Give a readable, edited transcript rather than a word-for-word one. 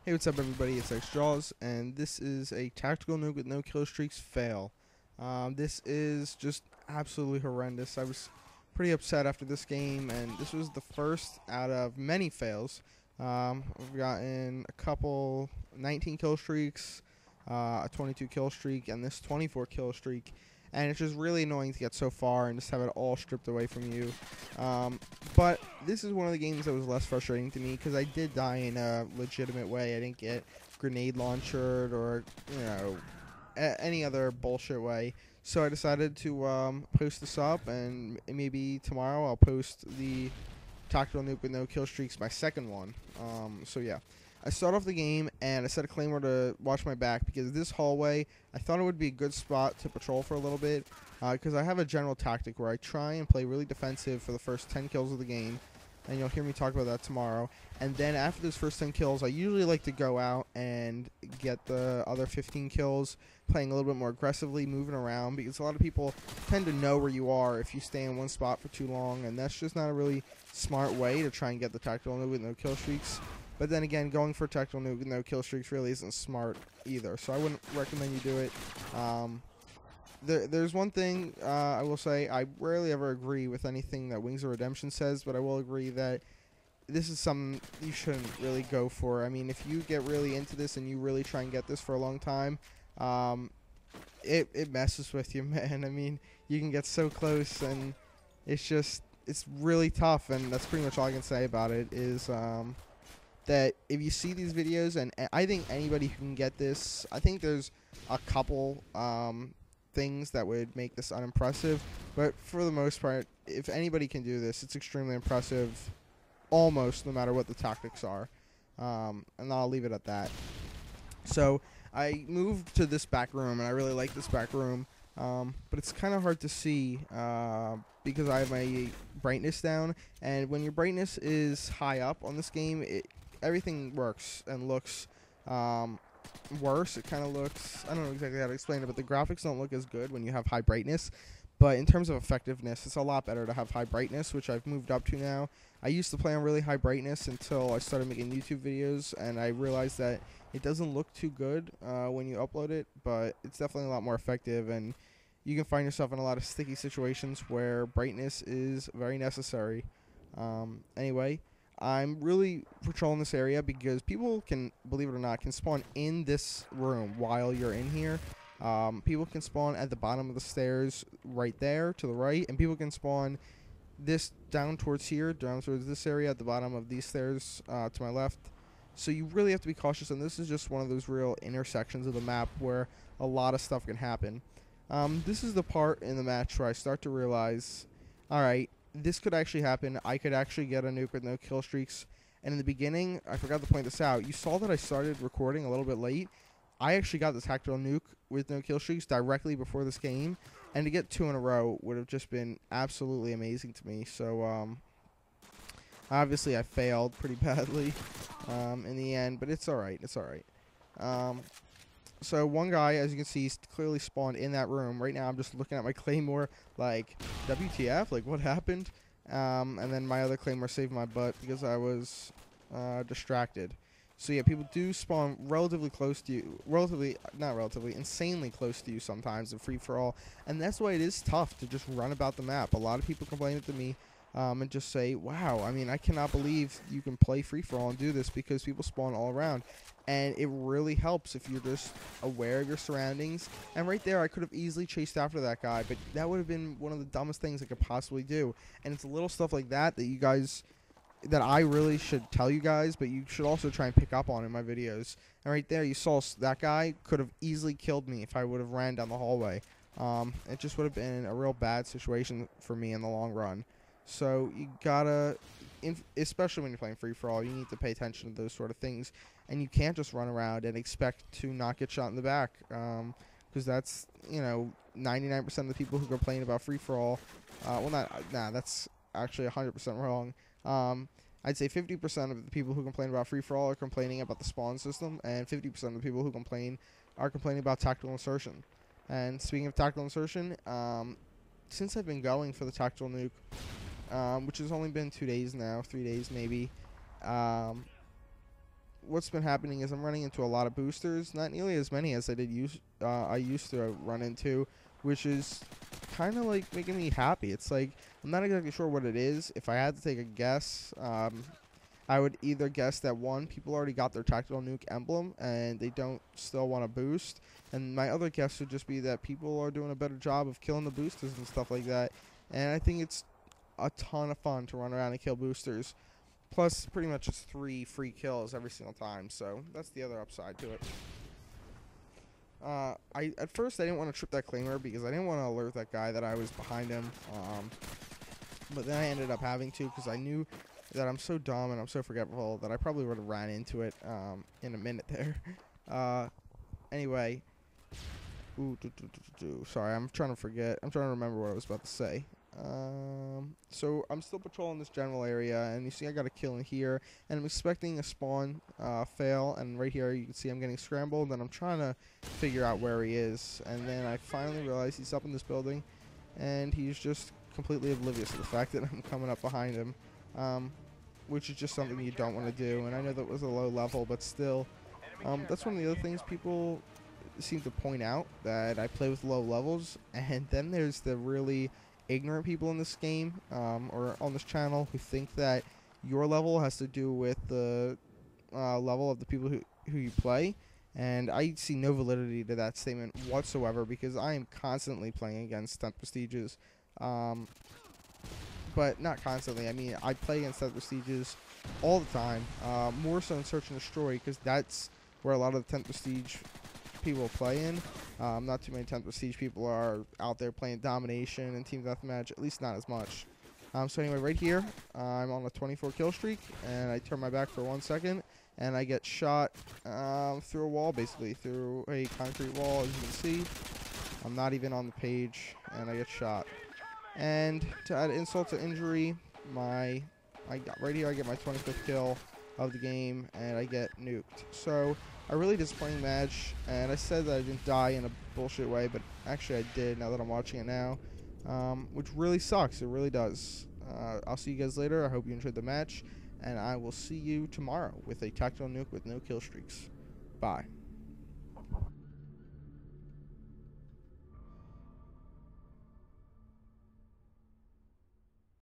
Hey, what's up, everybody? It's xJawz, and this is a tactical nuke with no kill streaks fail. This is just absolutely horrendous. I was pretty upset after this game, and this was the first out of many fails. We've gotten a couple 19 kill streaks, a 22 kill streak, and this 24 kill streak. And it's just really annoying to get so far and just have it all stripped away from you. But this is one of the games that was less frustrating to me because I did die in a legitimate way. I didn't get grenade launched or, any other bullshit way. So I decided to post this up, and maybe tomorrow I'll post the tactical nuke with no kill streaks, my second one. So yeah. I start off the game, and I set a claymore to watch my back because this hallway, I thought it would be a good spot to patrol for a little bit because I have a general tactic where I try and play really defensive for the first 10 kills of the game, and you'll hear me talk about that tomorrow. And then after those first 10 kills, I usually like to go out and get the other 15 kills, playing a little bit more aggressively, moving around, because a lot of people tend to know where you are if you stay in one spot for too long, and that's just not a really smart way to try and get the tactical nuke with no kill streaks. But then again, going for tactical nuke with no kill streaks really isn't smart either, so I wouldn't recommend you do it. There's one thing I will say. I rarely ever agree with anything that Wings of Redemption says, but I will agree that this is something you shouldn't really go for. I mean, if you get really into this and you really try and get this for a long time, it messes with you, man. I mean, you can get so close, and it's really tough, and that's pretty much all I can say about it is that if you see these videos, and I think anybody who can get this, I think there's a couple things that would make this unimpressive, but for the most part, if anybody can do this, it's extremely impressive, almost no matter what the tactics are, and I'll leave it at that. So I moved to this back room, and I really like this back room, but it's kind of hard to see because I have my brightness down, and when your brightness is high up on this game, everything works and looks worse. It kind of looks, I don't know exactly how to explain it, but the graphics don't look as good when you have high brightness. But in terms of effectiveness, it's a lot better to have high brightness, which I've moved up to now. I used to play on really high brightness until I started making YouTube videos, and I realized that it doesn't look too good when you upload it, but it's definitely a lot more effective, and you can find yourself in a lot of sticky situations where brightness is very necessary. Anyway, I'm really patrolling this area because people can, believe it or not, can spawn in this room while you're in here. People can spawn at the bottom of the stairs right there to the right, and people can spawn this down towards here, down towards this area at the bottom of these stairs to my left. So you really have to be cautious, and this is just one of those real intersections of the map where a lot of stuff can happen. This is the part in the match where I start to realize, alright, this could actually happen. I could actually get a nuke with no kill streaks. And in the beginning, I forgot to point this out. You saw that I started recording a little bit late. I actually got the tactical nuke with no kill streaks directly before this game. And to get 2 in a row would have just been absolutely amazing to me. So, obviously I failed pretty badly in the end. But it's alright. It's alright. So one guy, as you can see, clearly spawned in that room. Right now I'm just looking at my claymore like, WTF? Like, what happened? And then my other claymore saved my butt because I was distracted. So yeah, people do spawn relatively close to you. Insanely close to you sometimes in free-for-all. And that's why it is tough to just run about the map. A lot of people complain to me and just say, wow, I mean, I cannot believe you can play free-for-all and do this because people spawn all around. And it really helps if you're just aware of your surroundings. And right there, I could have easily chased after that guy, but that would have been one of the dumbest things I could possibly do. And it's little stuff like that that I really should tell you guys, but you should also try and pick up on in my videos. And right there, you saw that guy could have easily killed me if I would have ran down the hallway. It just would have been a real bad situation for me in the long run. So you gotta, especially when you're playing free-for-all, you need to pay attention to those sort of things. And you can't just run around and expect to not get shot in the back. Because that's, 99% of the people who complain about free-for-all. That's actually 100% wrong. I'd say 50% of the people who complain about free-for-all are complaining about the spawn system. And 50% of the people who complain are complaining about tactical insertion. And speaking of tactical insertion, since I've been going for the tactical nuke, which has only been 2 days now, 3 days maybe, what's been happening is I'm running into a lot of boosters, not nearly as many as I used to run into, which is kind of like making me happy. It's like I'm not exactly sure what it is. If I had to take a guess, I would either guess that one, people already got their tactical nuke emblem and they don't still want to boost, and my other guess would just be that people are doing a better job of killing the boosters and stuff like that. And I think it's a ton of fun to run around and kill boosters. Plus, pretty much it's 3 free kills every single time, so that's the other upside to it. At first I didn't want to trip that claimer because I didn't want to alert that guy that I was behind him. But then I ended up having to because I knew that I'm so dumb and I'm so forgetful that I probably would have ran into it in a minute there. Anyway. Sorry, I'm trying to remember what I was about to say. So I'm still patrolling this general area, and you see I got a kill in here, and I'm expecting a spawn fail, and right here you can see I'm getting scrambled, and I'm trying to figure out where he is, and then I finally realize he's up in this building, and he's just completely oblivious to the fact that I'm coming up behind him, which is just something you don't want to do. And I know that was a low level, but still, that's one of the other things people seem to point out, that I play with low levels. And then there's the really ignorant people in this game, or on this channel, who think that your level has to do with the level of the people who you play. And I see no validity to that statement whatsoever, because I am constantly playing against 10th prestiges. But not constantly. I mean, I play against 10th prestiges all the time, more so in Search and Destroy, because that's where a lot of the 10th prestige people play in. Not too many 10th prestige people are out there playing domination and team deathmatch, at least not as much. So anyway, right here, I'm on a 24 kill streak, and I turn my back for 1 second, and I get shot through a wall, basically through a concrete wall, as you can see. I'm not even on the page, and I get shot. And to add insult to injury, right here I get my 25th kill of the game, and I get nuked. So a really disappointing match, and I said that I didn't die in a bullshit way, but actually I did, now that I'm watching it now, which really sucks. It really does. I'll see you guys later. I hope you enjoyed the match, and I will see you tomorrow with a tactical nuke with no kill streaks. Bye.